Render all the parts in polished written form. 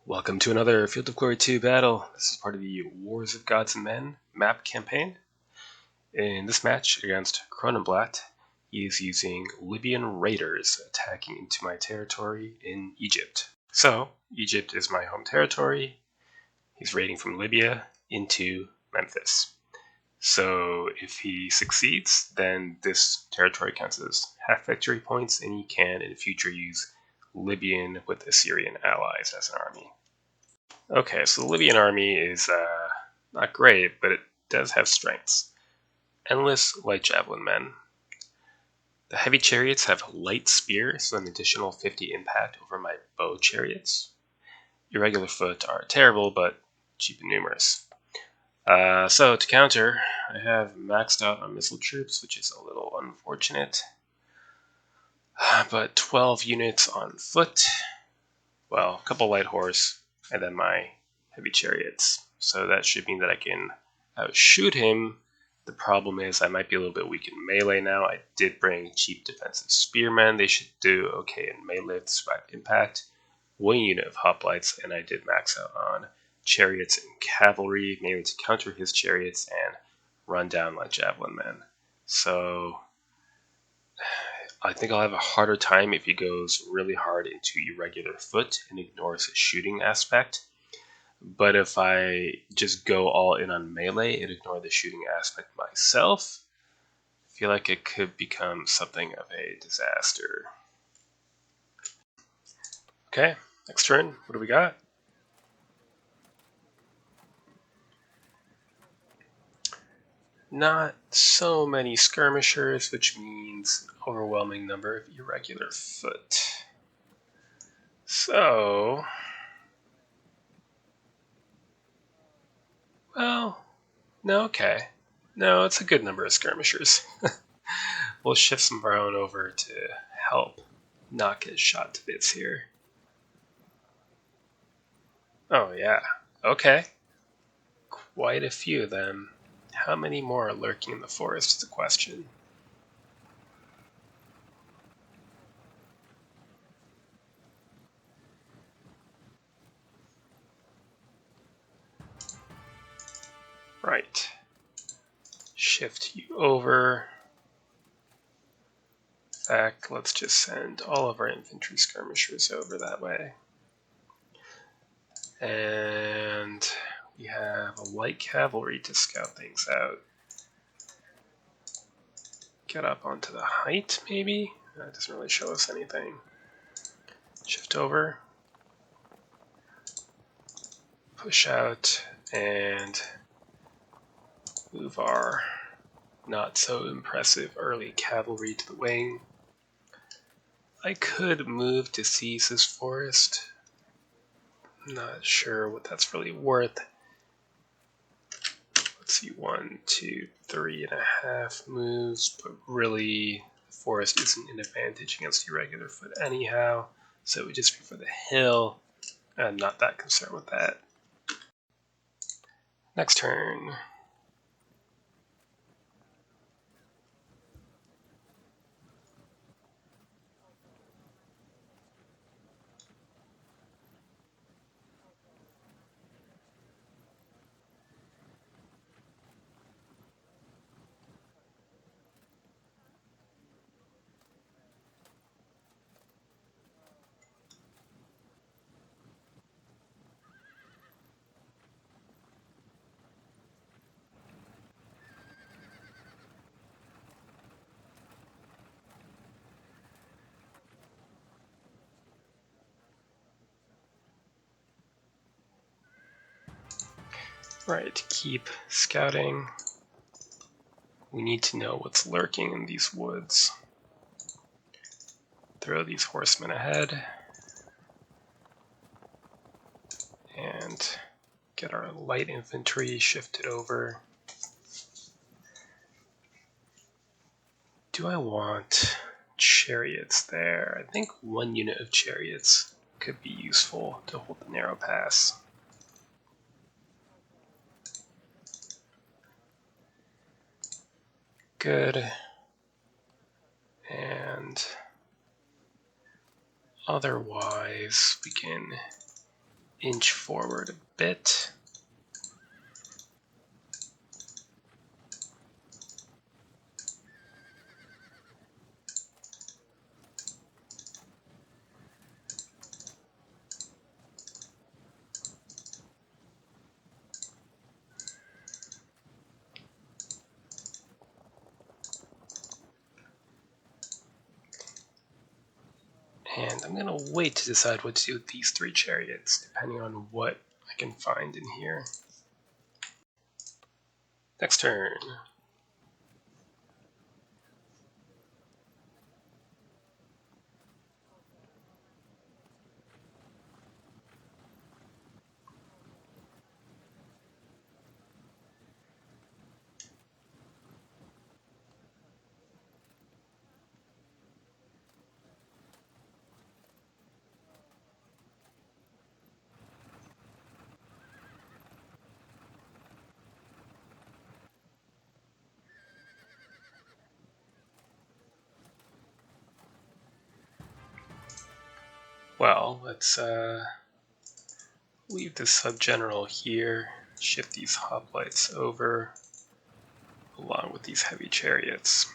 Welcome to another Field of Glory 2 battle. This is part of the Wars of Gods and Men map campaign. In this match against Kronenblatt, he is using Libyan raiders attacking into my territory in Egypt. So, Egypt is my home territory. He's raiding from Libya into Memphis. So, if he succeeds, then this territory counts as half victory points, and he can in the future use Libyan with Assyrian allies as an army. Okay, so the Libyan army is not great, but it does have strengths. Endless light javelin men. The heavy chariots have light spear, so an additional 50 impact over my bow chariots. Irregular foot are terrible, but cheap and numerous. So to counter, I have maxed out on missile troops, which is a little unfortunate. But 12 units on foot, well, a couple light horse, and then my heavy chariots. So that should mean that I can outshoot him. The problem is I might be a little bit weak in melee now. I did bring cheap defensive spearmen. They should do okay in melee with swipe impact. 1 unit of hoplites, and I did max out on chariots and cavalry, mainly to counter his chariots and run down light javelin men. So I think I'll have a harder time if he goes really hard into irregular foot and ignores his shooting aspect. But if I just go all in on melee and ignore the shooting aspect myself, I feel like it could become something of a disaster. Okay, next turn. What do we got? Not so many skirmishers, which means an overwhelming number of irregular foot. So, well, no, okay. No, it's a good number of skirmishers. We'll shift some of our own over to help not get shot to bits here. Oh yeah, okay. Quite a few of them. How many more are lurking in the forest is the question. Right. Shift you over. In fact, let's just send all of our infantry skirmishers over that way. And we have a light cavalry to scout things out. Get up onto the height, maybe? That doesn't really show us anything. Shift over. Push out and move our not so impressive early cavalry to the wing. I could move to seize this forest. Not sure what that's really worth. Let's see, 1, 2, 3.5 moves, but really the forest isn't an advantage against irregular foot anyhow, so it would just be for the hill. I'm not that concerned with that. Next turn. Right, keep scouting. We need to know what's lurking in these woods. Throw these horsemen ahead. And get our light infantry shifted over. Do I want chariots there? I think 1 unit of chariots could be useful to hold the narrow pass. Good. And otherwise, we can inch forward a bit. And I'm going to wait to decide what to do with these 3 chariots, depending on what I can find in here. Next turn. Well, let's leave the sub-general here, shift these hoplites over, along with these heavy chariots.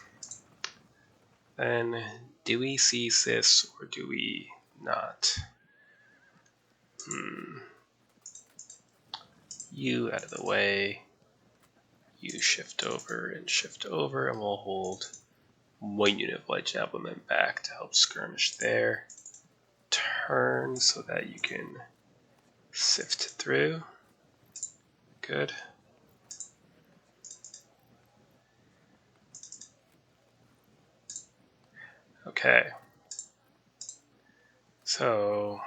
Then, do we seize this or do we not? You out of the way. You shift over, and we'll hold 1 unit of light javelin back to help skirmish there. Turn so that you can sift through. Good. Okay. So,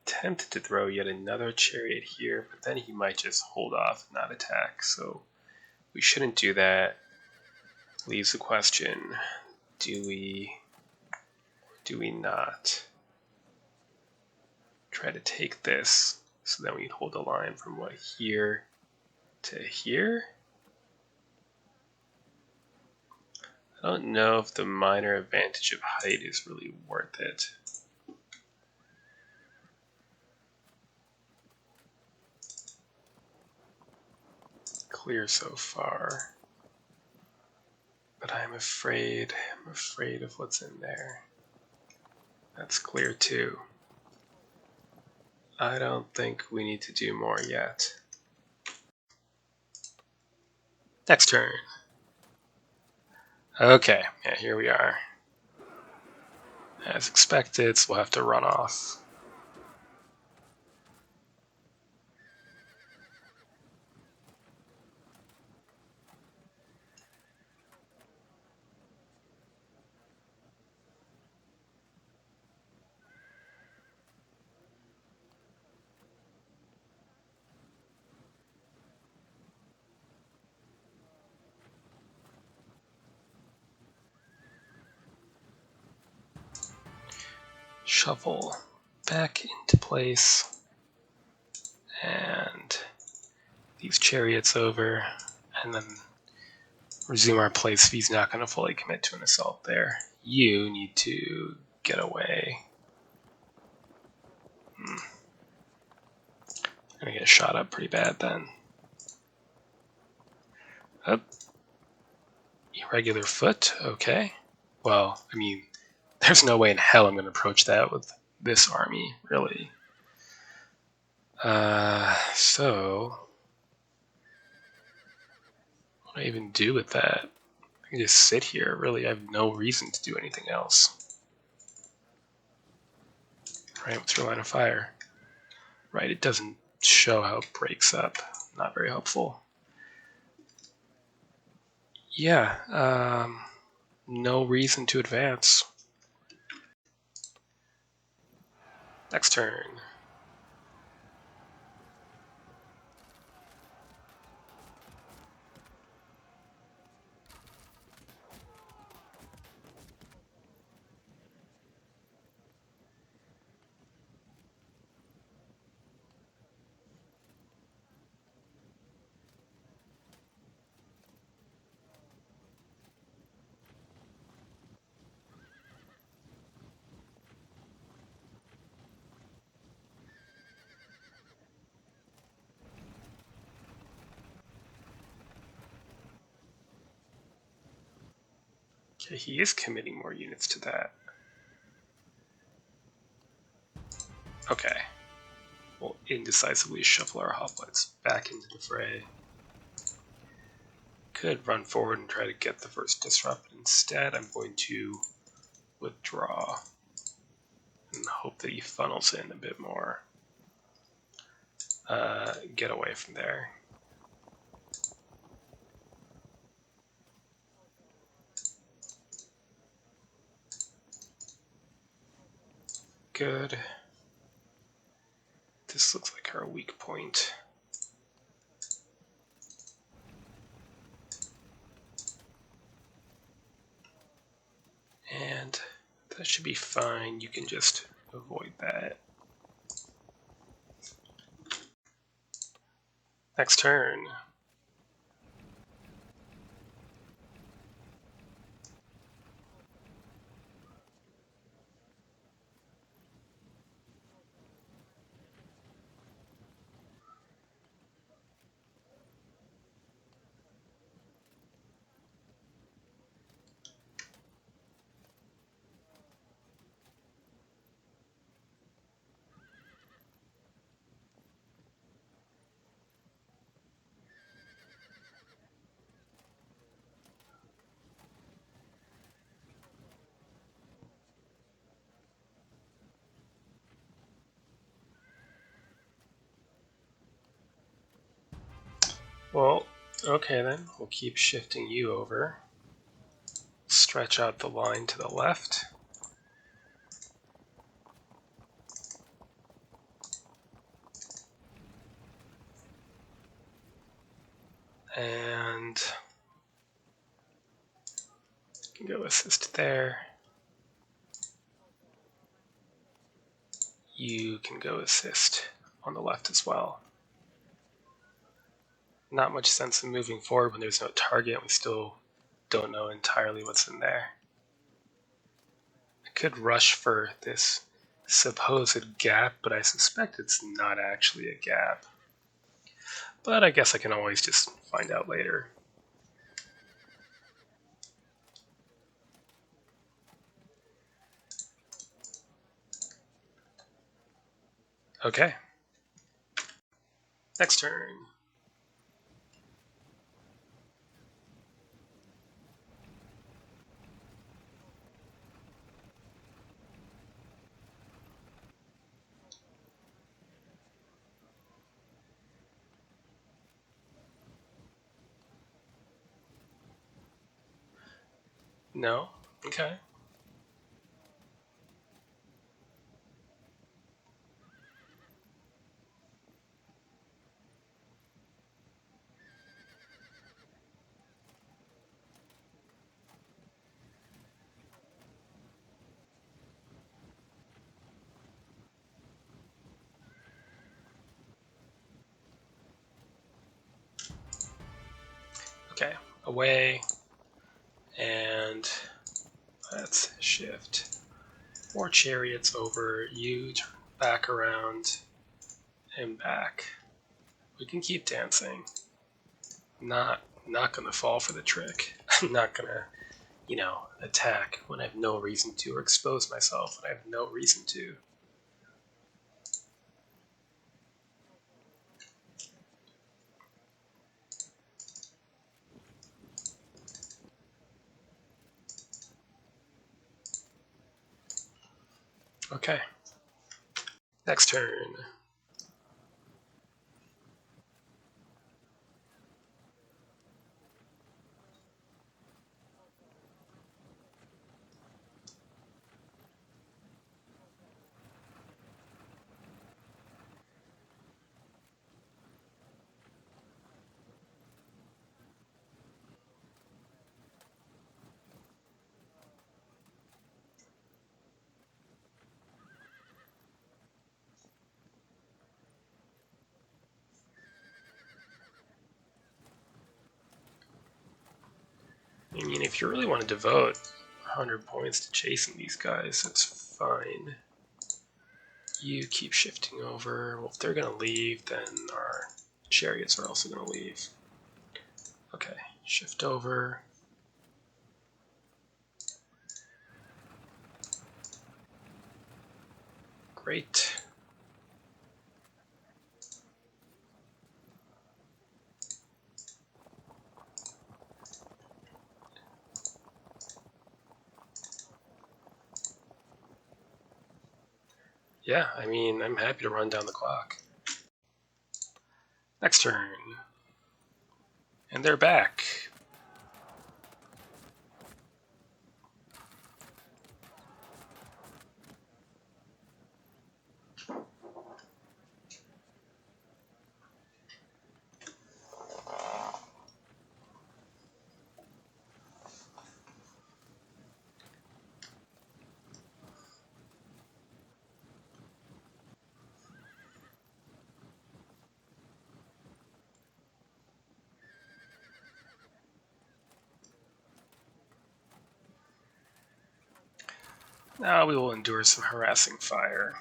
tempted to throw yet another chariot here, but then he might just hold off and not attack, so we shouldn't do that. Leaves the question, do we not try to take this so that we hold the line from what, here to here? I don't know if the minor advantage of height is really worth it. Clear so far, but I'm afraid of what's in there. That's clear too. I don't think we need to do more yet. Next turn. Okay, yeah, here we are. As expected, so we'll have to run off. Shuffle back into place, and these chariots over, and then resume our place if he's not going to fully commit to an assault there. You need to get away. Gonna get shot up pretty bad then. Up. Irregular foot, okay. Well, I mean, there's no way in hell I'm going to approach that with this army, really. So, what do I even do with that? I can just sit here, really. I have no reason to do anything else. Right, what's your line of fire? Right, it doesn't show how it breaks up. Not very helpful. Yeah, no reason to advance. Next turn. Okay, he is committing more units to that. Okay. We'll indecisively shuffle our hoplites back into the fray. Could run forward and try to get the first disrupt. Instead, I'm going to withdraw and hope that he funnels in a bit more. Get away from there. Good. This looks like our weak point. And that should be fine. You can just avoid that. Next turn. Well, okay then. We'll keep shifting you over. Stretch out the line to the left. And you can go assist there. You can go assist on the left as well. Not much sense in moving forward when there's no target. We still don't know entirely what's in there. I could rush for this supposed gap, but I suspect it's not actually a gap. But I guess I can always just find out later. Okay. Next turn. No? Okay. Okay. Away. And let's shift more chariots over. You turn back around and back. We can keep dancing. Not gonna fall for the trick. I'm not gonna, attack when I have no reason to, or expose myself when I have no reason to. Okay. Next turn. I mean, if you really want to devote 100 points to chasing these guys, that's fine. You keep shifting over. Well, if they're going to leave, then our chariots are also going to leave. Okay, shift over. Great. Yeah, I mean, I'm happy to run down the clock. Next turn. And they're back. Now we will endure some harassing fire.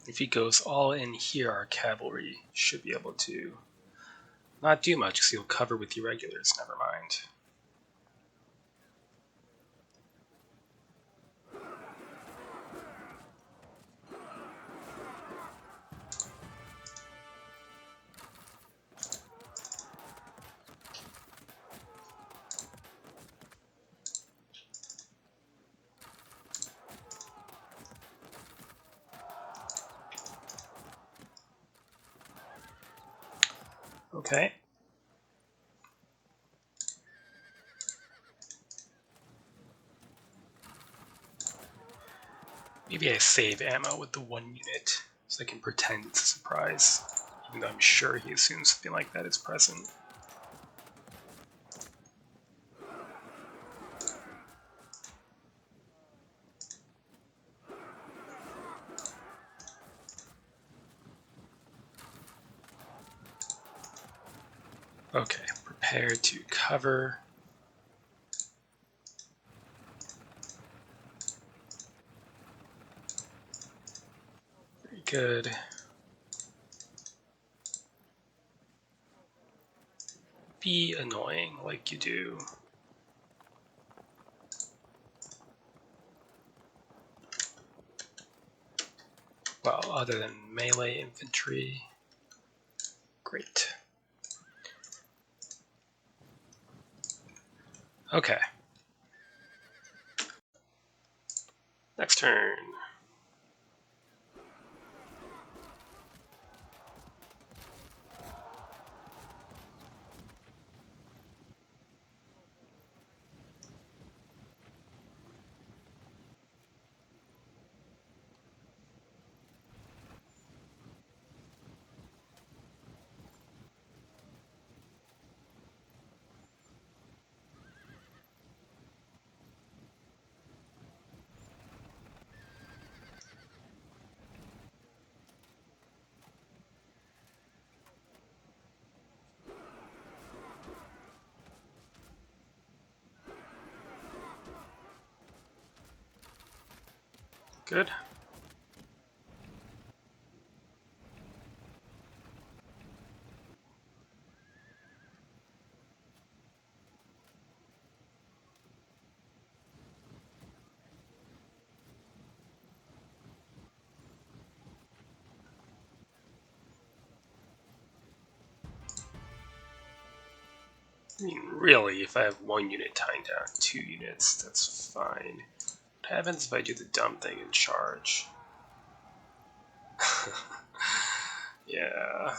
If he goes all in here, our cavalry should be able to not do much because he'll cover with irregulars. Never mind. Okay. Maybe I save ammo with the 1 unit so I can pretend it's a surprise, even though I'm sure he assumes something like that is present. Okay, prepare to cover. Very good. Be annoying like you do. Well, other than melee infantry. Great. Okay. Next turn. Good. I mean, really, if I have 1 unit tying down 2 units, that's fine. What happens if I do the dumb thing and charge? Yeah.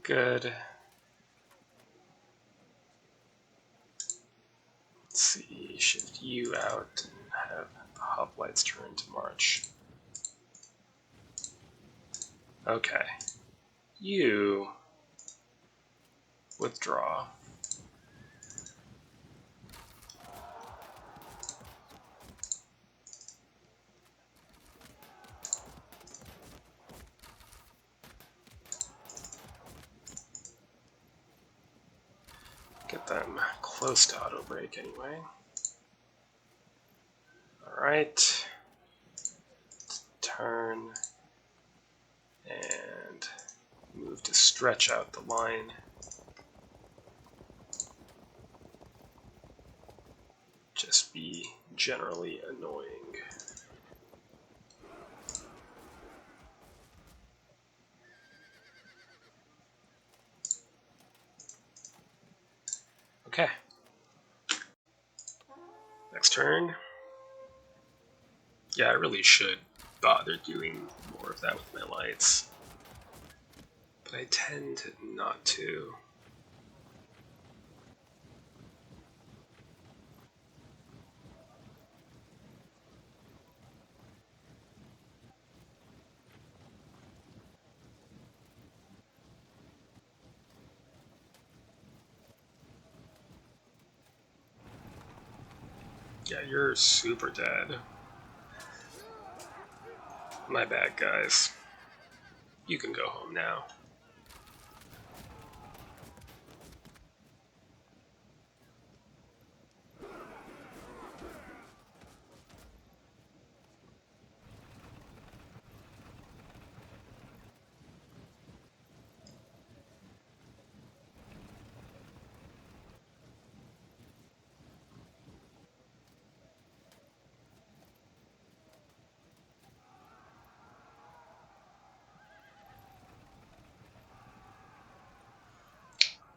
Good. Let's see, shift you out and have the hoplites turn to march. Okay. You withdraw. get them close to auto break anyway. Alright. Turn and move to stretch out the line. Just be generally annoying. Okay. Next turn. Yeah, I really should bother doing more of that with my lights, but I tend not to. Yeah, you're super dead. My bad, guys. You can go home now.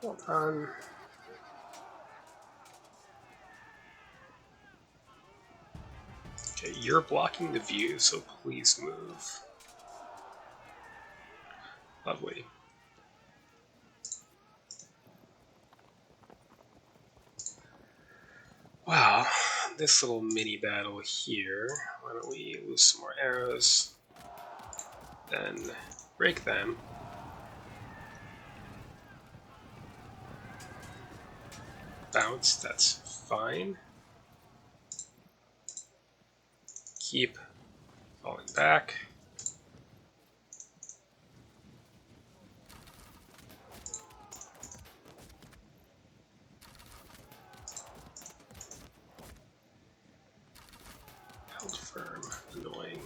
Hold on. Okay, you're blocking the view, so please move. Lovely. Wow, this little mini battle here. Why don't we lose some more arrows, then break them. Bounce, that's fine. Keep falling back. Held firm, annoying.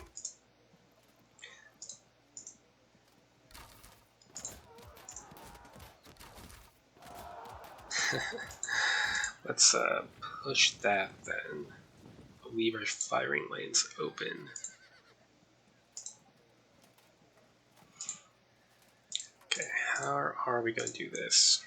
Let's push that then. Leave our firing lanes open. Okay, how are we going to do this?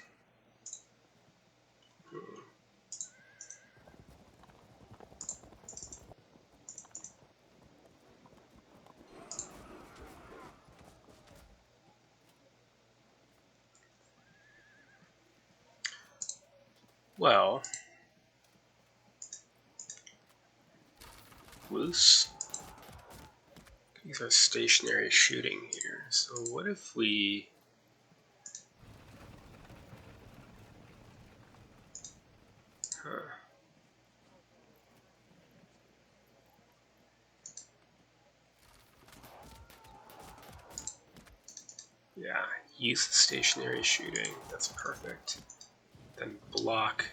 Well, loose. These are stationary shooting here. So what if we... Yeah, use the stationary shooting. That's perfect. Then block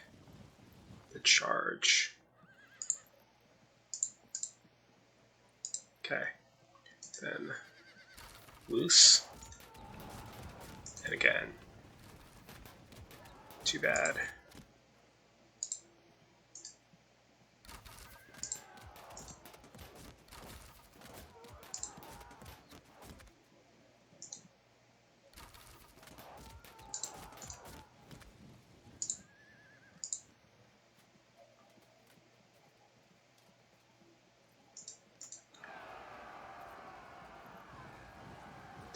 the charge. Okay. Then loose. And again. Too bad.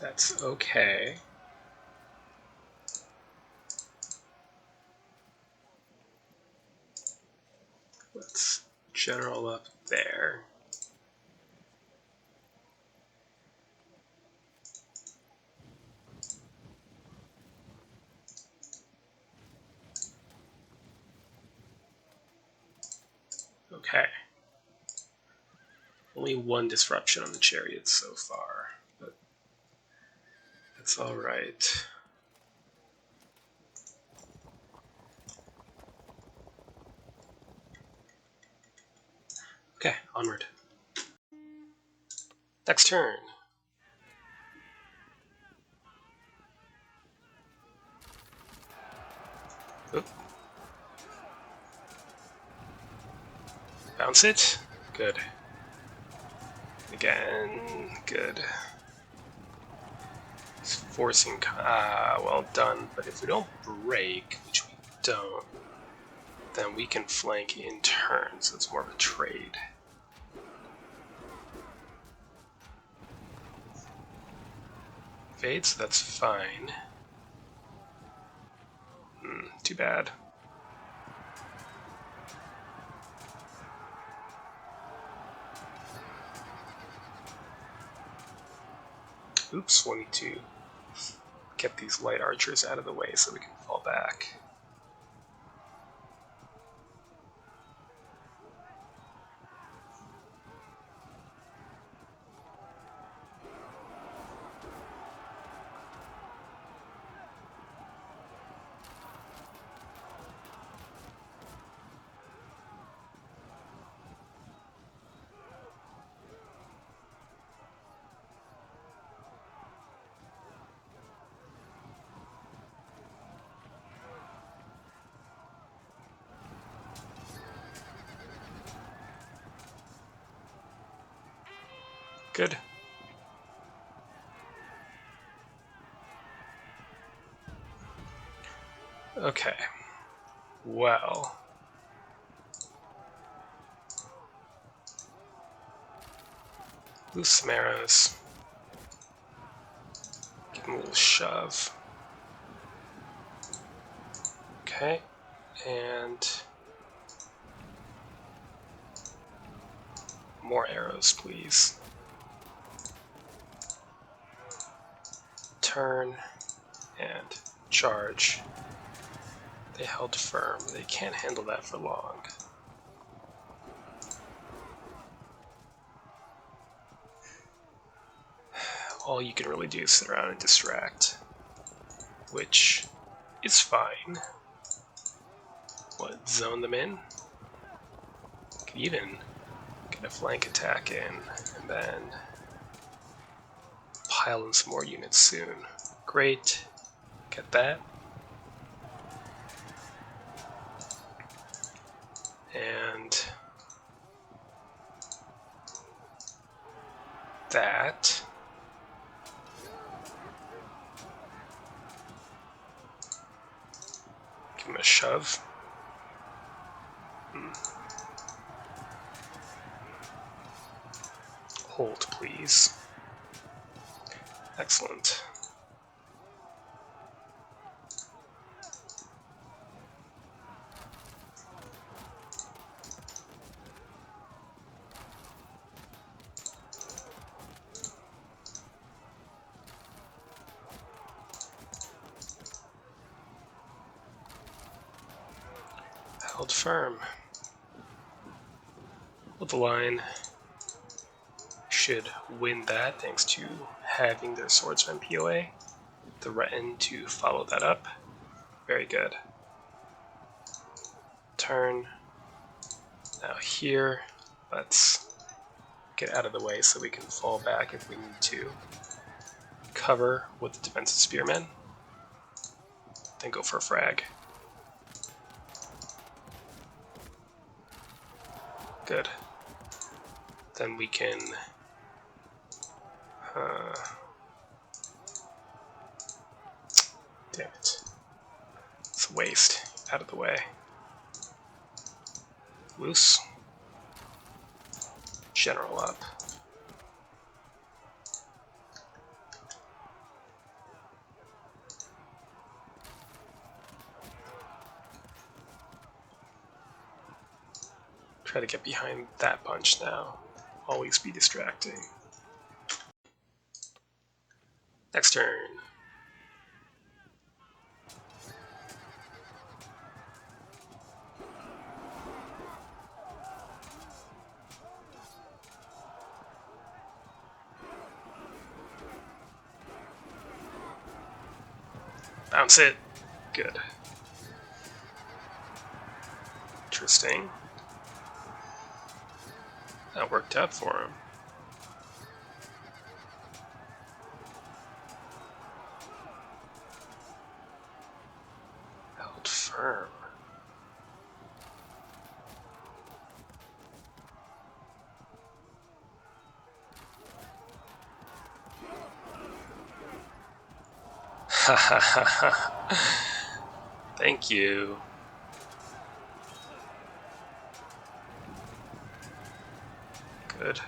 That's okay. Let's general up there. Okay. Only one disruption on the chariots so far, but that's alright. Okay, onward. Next turn. Oop. Bounce it. Good. Again. Good. It's forcing. Well done. But if we don't break, which we don't, then we can flank in turn, so it's more of a trade. Fades, that's fine. Too bad. Oops, 22. Get these light archers out of the way so we can fall back. Good. Okay. Well. Loose some arrows. Give him a little shove. Okay. And more arrows, please. Turn and charge. They held firm. They can't handle that for long. All you can really do is sit around and distract, which is fine. What, zone them in? Could even get a flank attack in, and then pile in some more units soon. Great. Get that. And that. Give him a shove. Hold, please. Excellent. Held firm. Hold the line. Should win that thanks to having their swordsman POA. Threaten to follow that up. Very good. Turn. Now here, let's get out of the way so we can fall back if we need to. Cover with the defensive spearmen. Then go for a frag. Good. Then we can damn it. It's a waste. Out of the way. Loose. General up. Try to get behind that bunch now. Always be distracting. Next turn. Bounce it. Good. Interesting. That worked out for him. Held firm. Ha ha ha ha. Thank you. Good.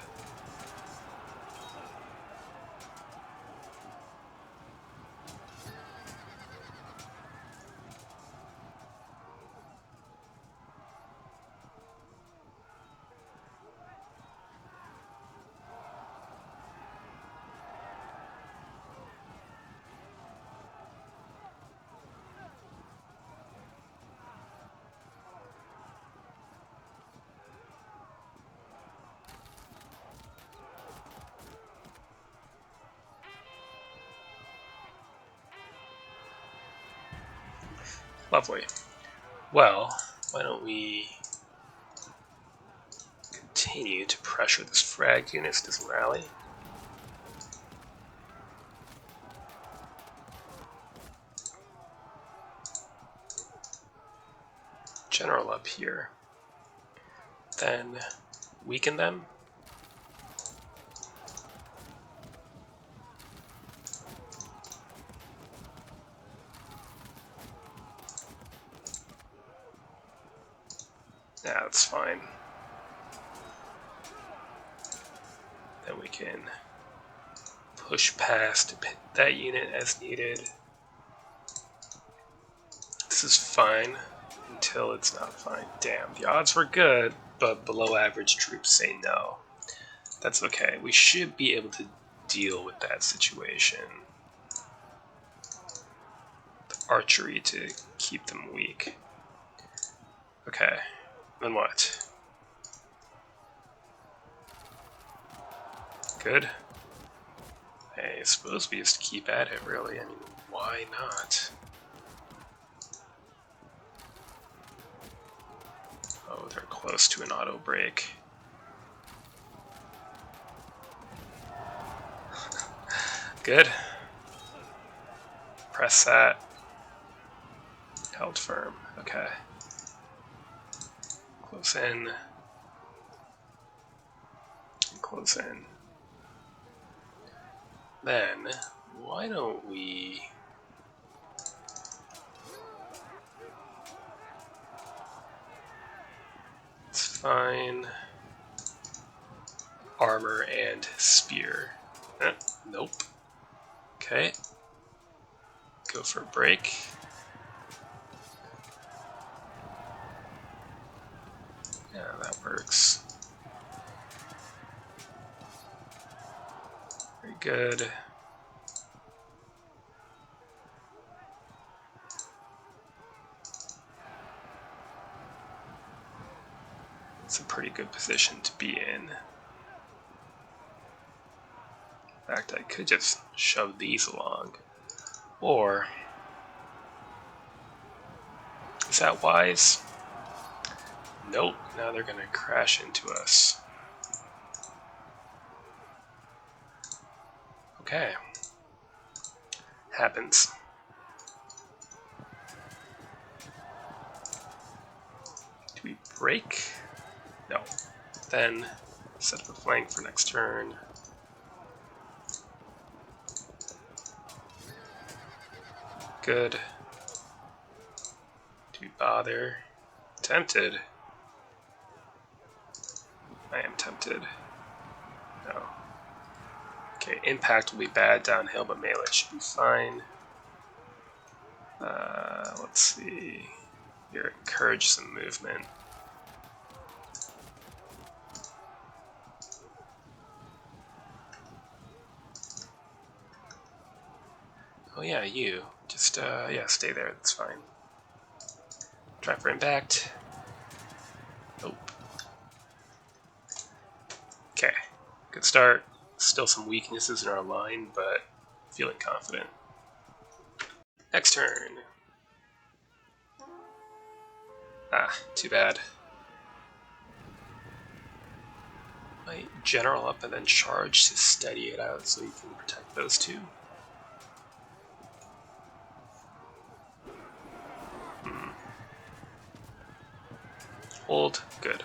Lovely. Well, why don't we continue to pressure this frag unit so it doesn't rally. General up here. Then weaken them. Yeah, that's fine. Then we can push past that unit as needed. This is fine until it's not fine. Damn, the odds were good, but below average troops say no. That's okay. We should be able to deal with that situation. The archery to keep them weak. Okay, then what? Good. I suppose we just keep at it, really. I mean, why not? Oh, they're close to an auto break. Good. Press that. Held firm. Okay. Close in. And close in. Then, why don't we... It's fine. Armor and spear. Nope. Okay. Go for a break. Yeah, that works. Very good. It's a pretty good position to be in. In fact, I could just shove these along. Or, is that wise? Nope, now they're going to crash into us. Okay. Happens. Do we break? No. Then set up a flank for next turn. Good. Do we bother? Tempted. I am tempted. No. Okay, impact will be bad downhill, but melee should be fine. Let's see. Here, encourage some movement. Oh yeah, you. Just, yeah, stay there, that's fine. Try for impact. Nope. Okay, good start. Still some weaknesses in our line, but feeling confident. Next turn. Ah, too bad. Might general up and then charge to steady it out so you can protect those two. Hold. Good.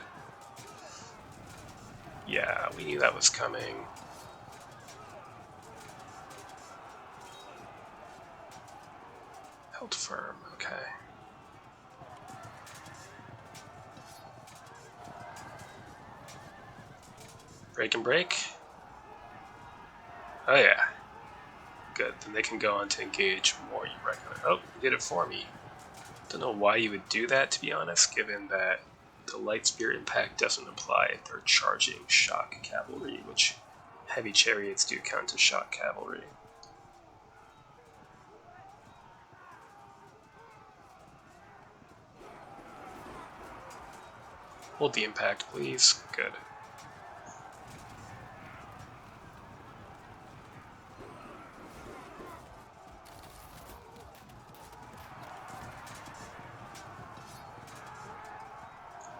Yeah, we knew that was coming. Held firm. Okay. Break and break. Oh yeah. Good. Then they can go on to engage more. You reckon? Oh, you did it for me. Don't know why you would do that, to be honest, given that the light spear impact doesn't apply if they're charging shock cavalry, which heavy chariots do count as shock cavalry. Hold the impact, please. Good.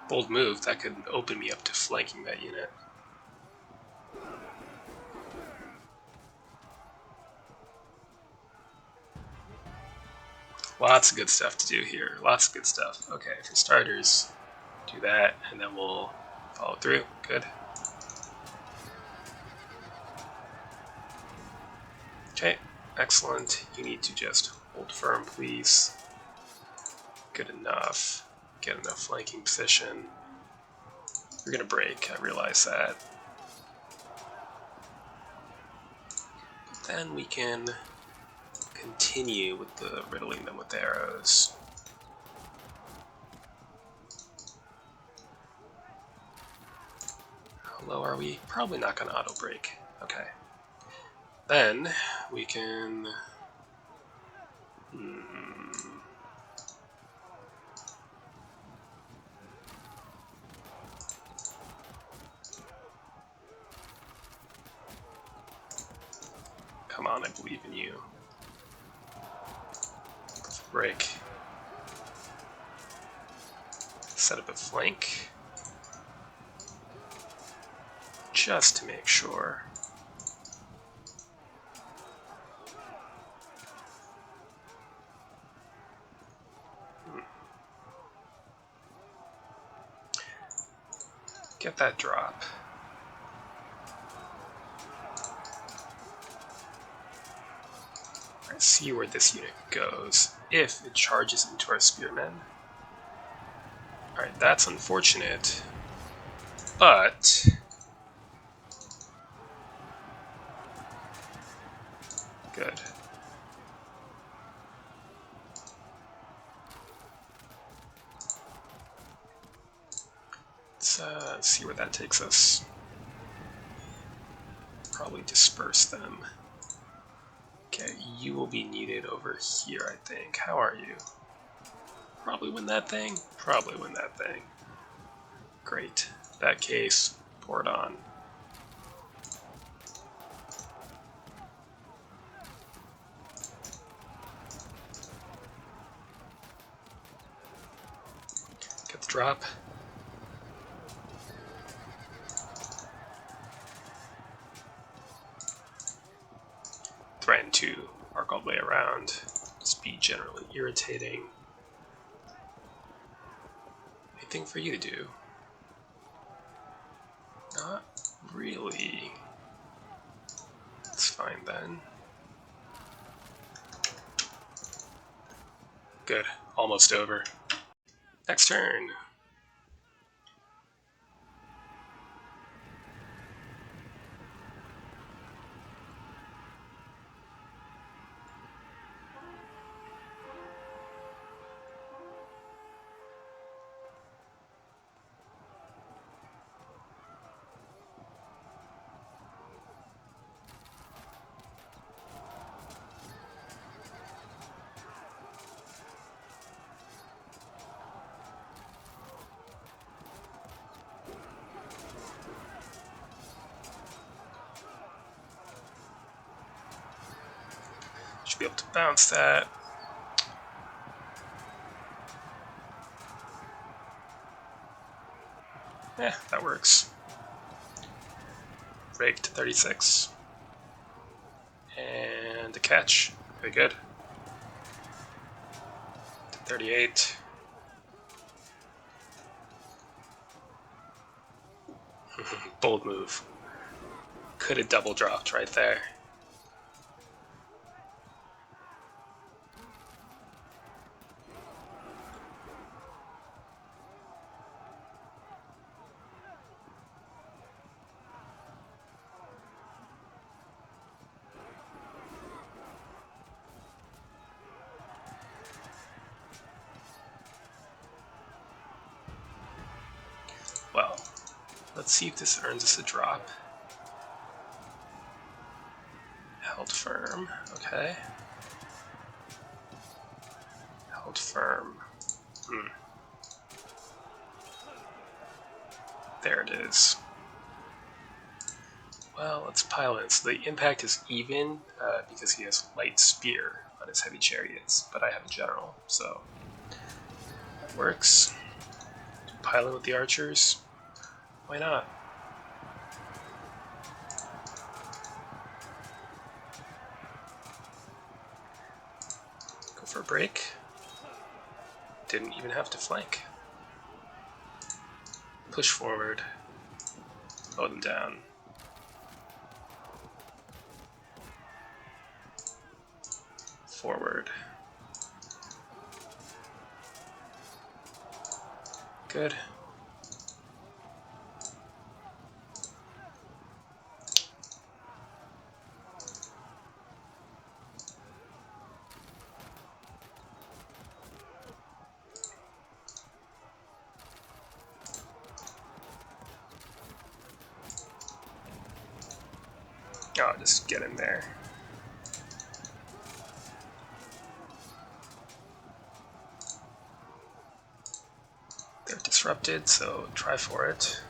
Bold move. That could open me up to flanking that unit. Lots of good stuff to do here. Lots of good stuff. Okay, for starters, do that, and then we'll follow through. Good. Okay, excellent. You need to just hold firm, please. Good enough. Get enough flanking position. You're gonna break, I realize that. But then we can continue with the riddling them with arrows. How low are we? Probably not gonna auto break. Okay. Then we can come on, I believe in you. Break. Set up a flank. Just to make sure. Get that drop. Let's see where this unit goes. If it charges into our spearmen. Alright, that's unfortunate. But good. Let's see where that takes us. Probably disperse them. Okay, you will be needed over here, I think. How are you? Probably win that thing? Probably win that thing. Great. In that case, pour it on. Get the drop. Threaten to arc all the way around. Just be generally irritating. Anything for you to do? Not really. It's fine then. Good. Almost over. Next turn. Should be able to bounce that. Yeah, that works. break to 36. And a catch. Very good. To 38. Bold move. Could have double dropped right there. Well, let's see if this earns us a drop. Held firm, okay. Held firm. There it is. Well, let's pile in. So the impact is even because he has light spear on his heavy chariots, but I have a general, so that works. Pile in with the archers. Why not? Go for a break. Didn't even have to flank. Push forward. Mow them down. Forward. Good. Oh, just get in there. They're disrupted, so try for it.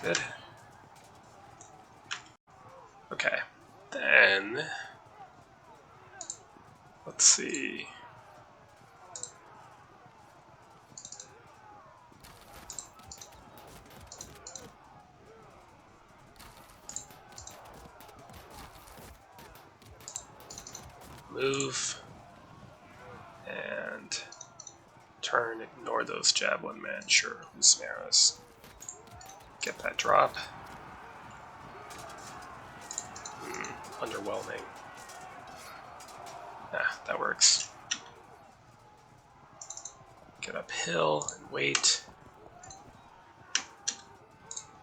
Good. Okay, then let's see. Move and turn, ignore those javelin men, sure, who's arrows. Get that drop. Underwhelming. Ah, that works. Get uphill and wait.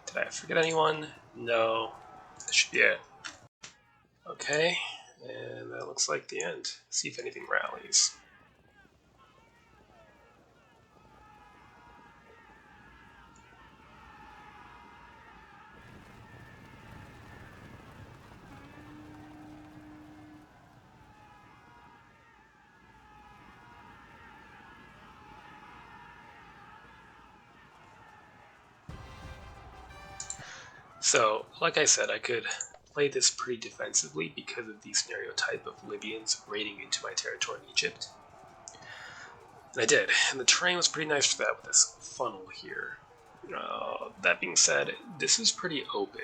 Did I forget anyone? No. That should be it. Okay, and that looks like the end. See if anything rallies. So, like I said, I could play this pretty defensively because of the stereotype of Libyans raiding into my territory in Egypt. And I did, and the terrain was pretty nice for that with this funnel here. That being said, this is pretty open.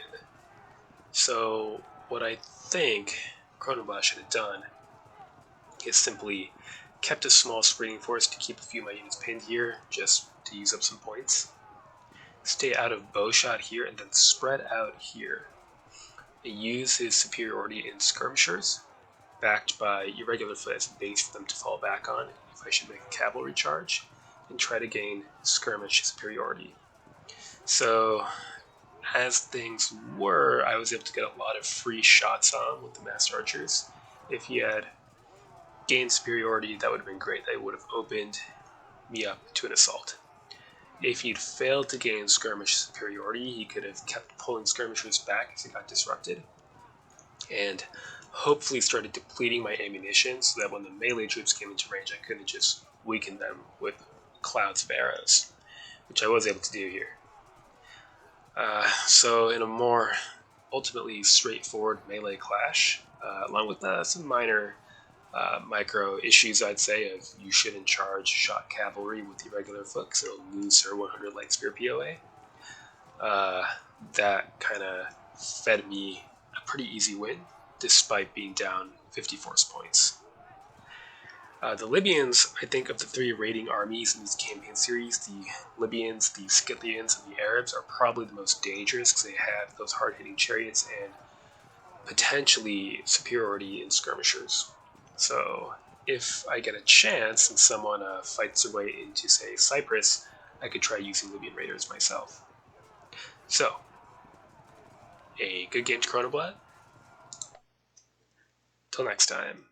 So what I think Kronenblatt should have done is simply kept a small screening force to keep a few of my units pinned here, just to use up some points. Stay out of bowshot here, and then spread out here. And use his superiority in skirmishers, backed by irregular foot as a base for them to fall back on if I should make a cavalry charge, and try to gain skirmish superiority. So, as things were, I was able to get a lot of free shots on with the massed archers. If he had gained superiority, that would have been great. That would have opened me up to an assault. If he'd failed to gain skirmish superiority, he could have kept pulling skirmishers back as it got disrupted, and hopefully started depleting my ammunition so that when the melee troops came into range, I could have just weakened them with clouds of arrows, which I was able to do here. So in a more ultimately straightforward melee clash, along with some minor micro issues, I'd say, of you shouldn't charge shot cavalry with irregular foot because it'll lose her 100 light spear POA. That kind of fed me a pretty easy win, despite being down 50 force points. The Libyans, I think of the three raiding armies in this campaign series, the Libyans, the Scythians, and the Arabs are probably the most dangerous because they have those hard-hitting chariots and potentially superiority in skirmishers. So if I get a chance and someone fights their way into, say, Cyprus, I could try using Libyan raiders myself. So, a good game to Kronenblatt. Till next time.